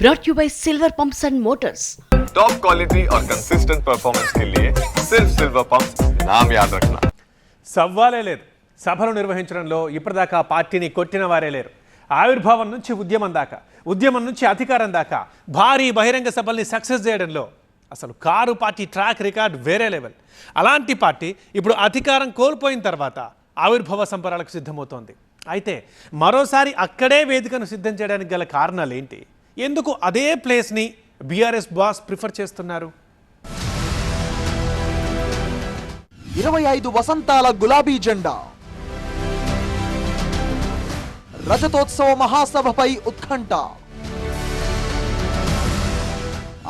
brought you by Silver Pumps and Motors. Top quality और consistent performance के लिए सिर्फ सिल्वर पंप्स नाम याद रखना. సవ్వాలే లేదు. సభలు నిర్వహించడంలో ఇప్పటిదాకా పార్టీని కొట్టిన వారే లేరు. ఆవిర్భావం నుంచి ఉద్యమం దాకా, ఉద్యమం నుంచి అధికారం దాకా భారీ బహిరంగ సభల్ని సక్సెస్ చేయడంలో అసలు కారు పార్టీ ట్రాక్ రికార్డ్ వేరే లెవెల్. అలాంటి పార్టీ ఇప్పుడు అధికారం కోల్పోయిన తర్వాత ఆవిర్భావ సంబరాలకు సిద్ధమవుతోంది. అయితే మరోసారి అక్కడే వేదికను సిద్ధం చేయడానికి గల కారణాలు ఏంటి? ఎందుకు అదే ప్లేస్ని బీఆర్ఎస్ బాస్ ప్రిఫర్ చేస్తున్నారు? 25 వసంతాల గులాబీ జెండా, రజతోత్సవ మహాసభపై ఉత్కంఠ.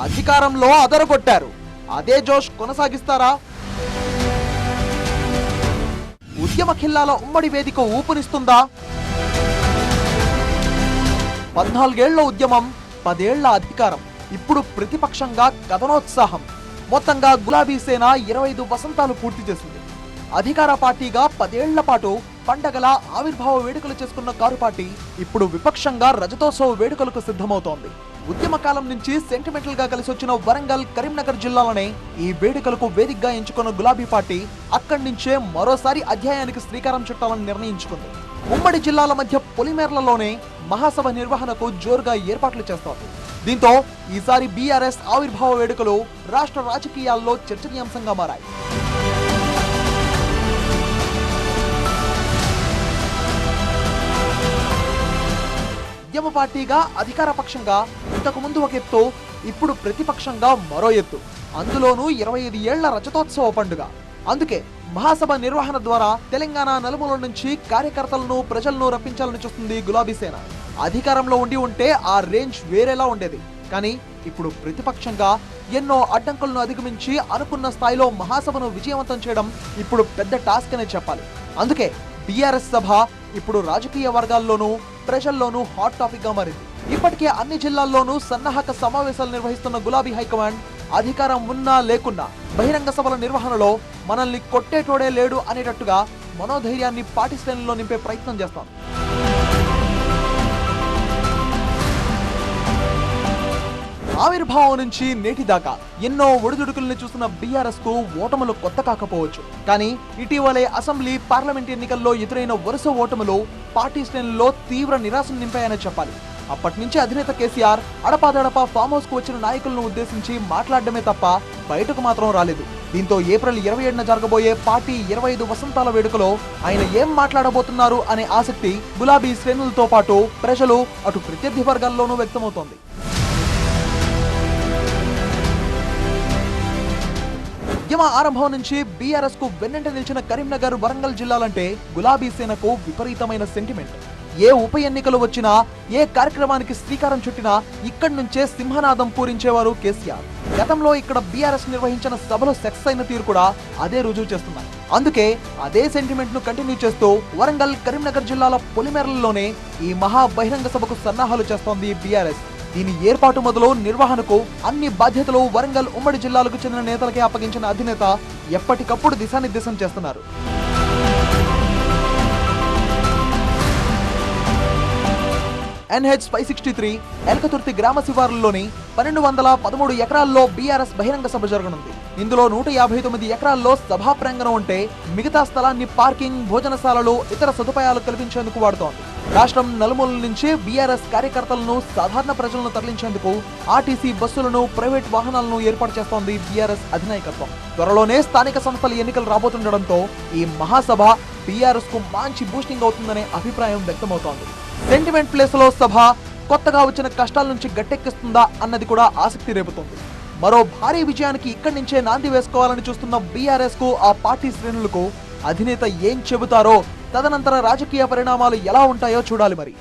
అధికారంలో అదరగొట్టారు, అదే జోష్ కొనసాగిస్తారా? ఉద్యమ ఖిల్లాల ఉమ్మడి వేదిక ఊపునిస్తుందా? 14 ఏళ్ల ఉద్యమం, 10 ఏళ్ల అధికారం, ఇప్పుడు ప్రతిపక్షంగా కథనోత్సాహం. మొత్తంగా గులాబీ సేన 25 వసంతాలు పూర్తి చేసింది. అధికార పార్టీగా 10 ఏళ్ల పాటు పండగల ఆవిర్భావ వేడుకలు చేసుకున్న కారు పార్టీ ఇప్పుడు విపక్షంగా రజతోత్సవ వేడుకలకు సిద్ధమవుతోంది. ఉద్యమ కాలం నుంచి సెంటిమెంటల్ గా కలిసి వచ్చిన వరంగల్, కరీంనగర్ జిల్లాలనే ఈ వేడుకలకు వేదికగా ఎంచుకున్న గులాబీ పార్టీ అక్కడి నుంచే మరోసారి అధ్యాయానికి శ్రీకారం చుట్టాలని నిర్ణయించుకుంది. ఉమ్మడి జిల్లాల మధ్య పొలిమేర్లలోనే మహాసభ నిర్వహణకు జోరుగా ఏర్పాట్లు చేస్తోంది. దీంతో ఈసారి బీఆర్ఎస్ ఆవిర్భావ వేడుకలు రాష్ట్ర రాజకీయాల్లో చర్చనీయాంశంగా మారాయి. ఉద్యమ పార్టీగా అధికార పక్షంగా ఇంతకు ముందు ఒక ఎత్తు, ఇప్పుడు ప్రతిపక్షంగా మరో ఎత్తు. అందులోనూ 25 ఏళ్ల రజతోత్సవ పండుగ. అందుకే మహాసభ నిర్వహణ ద్వారా తెలంగాణ నలుమూల నుంచి కార్యకర్తలను, ప్రజలను రప్పించాలని చూస్తుంది గులాబీ సేన. అధికారంలో ఉంటే ఆ రేంజ్ వేరేలా ఉండేది. కానీ ఇప్పుడు ప్రతిపక్షంగా ఎన్నో అడ్డంకులను అధిగమించి అనుకున్న స్థాయిలో మహాసభను విజయవంతం చేయడం ఇప్పుడు పెద్ద టాస్క్ అనే చెప్పాలి. అందుకే బీఆర్ఎస్ సభ ఇప్పుడు రాజకీయ వర్గాల్లోనూ, ప్రజల్లోనూ హాట్ టాపిక్ గా మారింది. ఇప్పటికే అన్ని జిల్లాల్లోనూ సన్నాహక సమావేశాలు నిర్వహిస్తున్న గులాబీ హైకమాండ్ అధికారం ఉన్నా లేకున్నా బహిరంగ సభల నిర్వహణలో మనల్ని కొట్టేటోడే లేడు అనేటట్టుగా మనోధైర్యాన్ని పార్టీ శ్రేణుల్లో నింపే ప్రయత్నం చేస్తాం. ఆవిర్భావం నుంచి నేటి దాకా ఎన్నో ఒడిదుడుకుల్ని చూసిన బీఆర్ఎస్ కు ఓటములు కొత్త కాకపోవచ్చు. కానీ ఇటీవలే అసెంబ్లీ, పార్లమెంట్ ఎన్నికల్లో ఎదురైన వరుస ఓటములు పార్టీ శ్రేణుల్లో తీవ్ర నిరాశను నింపాయని చెప్పాలి. అప్పటి నుంచి అధినేత కేసీఆర్ అడపాదడపా ఫామ్ హౌస్ కు వచ్చిన నాయకులను ఉద్దేశించి మాట్లాడడమే తప్ప బయటకు మాత్రం రాలేదు. దీంతో ఏప్రిల్ 27న జరగబోయే పార్టీ 25 వసంతాల వేడుకలో ఆయన ఏం మాట్లాడబోతున్నారు అనే ఆసక్తి గులాబీ శ్రేణులతో పాటు ప్రజలు, అటు ప్రత్యర్థి వర్గాల్లోనూ వ్యక్తమవుతోంది. ఉద్యమ ఆరంభం నుంచి బీఆర్ఎస్ కు వెన్నంట నిలిచిన కరీంనగర్, వరంగల్ జిల్లాలంటే గులాబీ సేనకు విపరీతమైన సెంటిమెంట్. ఏ ఉప ఎన్నికలు వచ్చినా, ఏ కార్యక్రమానికి శ్రీకారం చుట్టినా ఇక్కడి నుంచే సింహనాదం పూరించేవారు కేసీఆర్. గతంలో ఇక్కడ బీఆర్ఎస్ నిర్వహించిన సభలో సక్సెస్ అయిన తీరు కూడా అదే రుజువు చేస్తున్నారు. అందుకే అదే సెంటిమెంట్ ను కంటిన్యూ చేస్తూ వరంగల్, కరీంనగర్ జిల్లాల పొలిమేరలలోనే ఈ మహా బహిరంగ సభకు సన్నాహాలు చేస్తోంది బీఆర్ఎస్. దీని ఏర్పాటు మొదలు నిర్వహణకు అన్ని బాధ్యతలు వరంగల్, ఉమ్మడి జిల్లాలకు చెందిన నేతలకే అప్పగించిన అధినేత ఎప్పటికప్పుడు దిశానిర్దేశం చేస్తున్నారు. NH 563 ఎల్కతుర్తి గ్రామ శివారుల్లోని 1213 ఎకరాల్లో బీఆర్ఎస్ బహిరంగ సభ జరగనుంది. ఇందులో 159 ఎకరాల్లో సభా ప్రాంగణం ఉంటే మిగతా స్థలాన్ని పార్కింగ్, భోజనశాలలు, ఇతర సదుపాయాలు కల్పించేందుకు వాడుతోంది. రాష్ట్రం నలుమూలల నుంచి బీఆర్ఎస్ కార్యకర్తలను, సాధారణ ప్రజలను తరలించేందుకు ఆర్టీసీ బస్సులను, ప్రైవేట్ వాహనాలను ఏర్పాటు చేస్తోంది బీఆర్ఎస్ అధినాయకత్వం. త్వరలోనే స్థానిక సంస్థల ఎన్నికలు రాబోతుండటంతో ఈ మహాసభ బీఆర్ఎస్ కు మంచి బూస్టింగ్ అవుతుందనే అభిప్రాయం వ్యక్తమవుతోంది. సెంటిమెంట్ ప్లేస్ లో సభ కొత్తగా వచ్చిన కష్టాల నుంచి గట్టెక్కిస్తుందా అన్నది కూడా ఆసక్తి రేపుతోంది. మరో భారీ విజయానికి ఇక్కడి నుంచే నాంది వేసుకోవాలని చూస్తున్న బీఆర్ఎస్ కు, ఆ పార్టీ శ్రేణులకు అధినేత ఏం చెబుతారో, తదనంతర రాజకీయ పరిణామాలు ఎలా ఉంటాయో చూడాలి మరి.